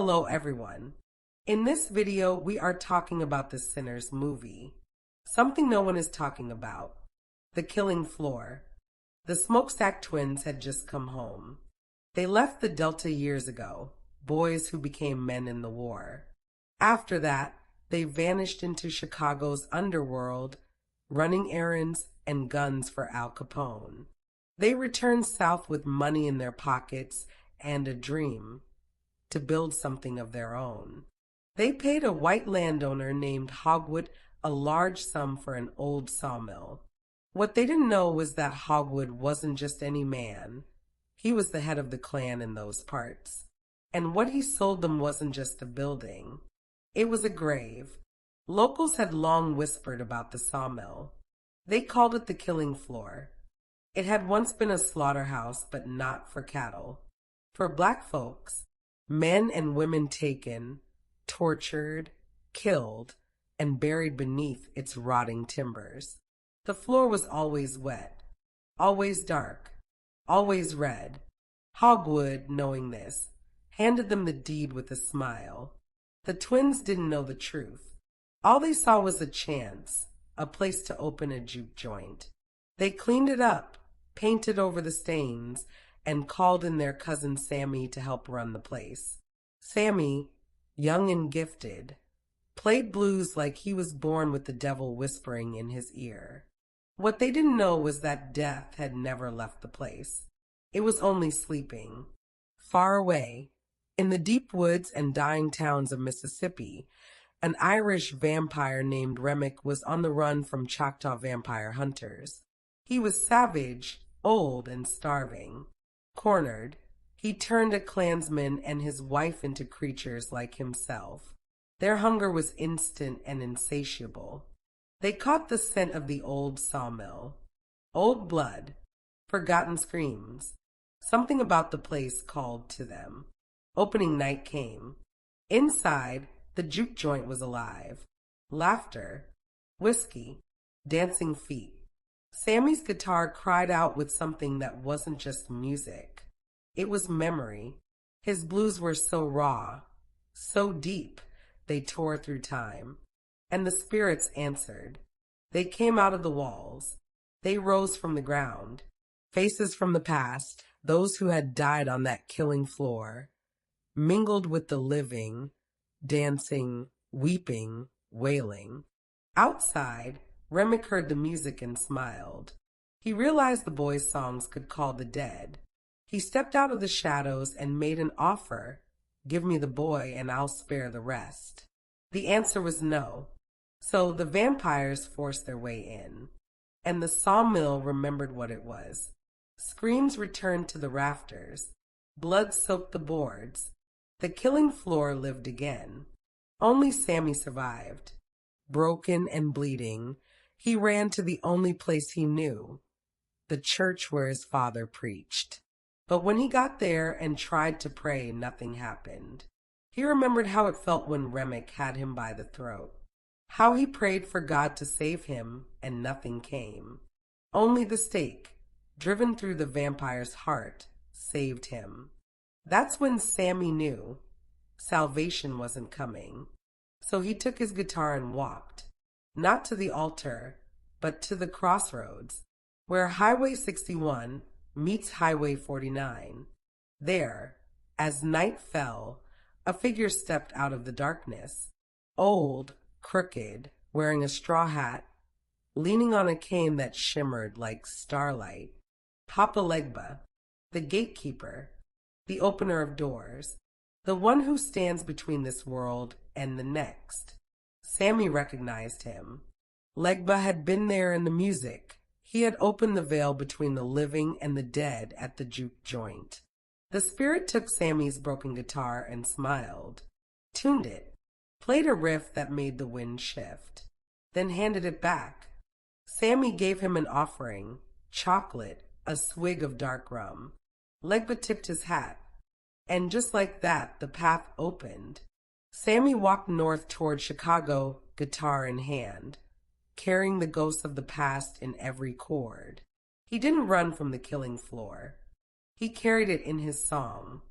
Hello everyone. In this video, we are talking about the Sinners movie. Something no one is talking about. The killing floor. The Smokestack Twins had just come home. They left the Delta years ago, boys who became men in the war. After that, they vanished into Chicago's underworld, running errands and guns for Al Capone. They returned south with money in their pockets and a dream to build something of their own. They paid a white landowner named Hogwood a large sum for an old sawmill. What they didn't know was that Hogwood wasn't just any man. He was the head of the Klan in those parts. And what he sold them wasn't just a building. It was a grave. Locals had long whispered about the sawmill. They called it the killing floor. It had once been a slaughterhouse, but not for cattle. For black folks, men and women taken, tortured, killed, and buried beneath its rotting timbers. The floor was always wet, always dark, always red. Hogwood, knowing this, handed them the deed with a smile. The twins didn't know the truth. All they saw was a chance, a place to open a juke joint. They cleaned it up, painted over the stains, and called in their cousin Sammy to help run the place. Sammy, young and gifted, played blues like he was born with the devil whispering in his ear. What they didn't know was that death had never left the place. It was only sleeping. Far away, in the deep woods and dying towns of Mississippi, an Irish vampire named Remick was on the run from Choctaw vampire hunters. He was savage, old, and starving. Cornered, he turned a Klansman and his wife into creatures like himself. Their hunger was instant and insatiable. They caught the scent of the old sawmill. Old blood, forgotten screams. Something about the place called to them. Opening night came. Inside, the juke joint was alive. Laughter, whiskey, dancing feet. Sammy's guitar cried out with something that wasn't just music. It was memory. His blues were so raw, so deep, they tore through time. And the spirits answered. They came out of the walls. They rose from the ground. Faces from the past, those who had died on that killing floor, mingled with the living, dancing, weeping, wailing. Outside, Remick heard the music and smiled. He realized the boys' songs could call the dead. He stepped out of the shadows and made an offer. Give me the boy and I'll spare the rest. The answer was no. So the vampires forced their way in. And the sawmill remembered what it was. Screams returned to the rafters. Blood soaked the boards. The killing floor lived again. Only Sammy survived. Broken and bleeding, he ran to the only place he knew, the church where his father preached. But when he got there and tried to pray, nothing happened. He remembered how it felt when Remick had him by the throat, how he prayed for God to save him and nothing came. Only the stake, driven through the vampire's heart, saved him. That's when Sammy knew salvation wasn't coming. So he took his guitar and walked, not to the altar, but to the crossroads, where Highway 61 meets Highway 49. There, as night fell, a figure stepped out of the darkness, old, crooked, wearing a straw hat, leaning on a cane that shimmered like starlight. Papa Legba, the gatekeeper, the opener of doors, the one who stands between this world and the next. Sammy recognized him. Legba had been there in the music. He had opened the veil between the living and the dead at the juke joint. The spirit took Sammy's broken guitar and smiled, tuned it, played a riff that made the wind shift, then handed it back. Sammy gave him an offering, chocolate, a swig of dark rum. Legba tipped his hat. And just like that, the path opened. Sammy walked north toward Chicago, guitar in hand, carrying the ghosts of the past in every chord. He didn't run from the killing floor. He carried it in his song.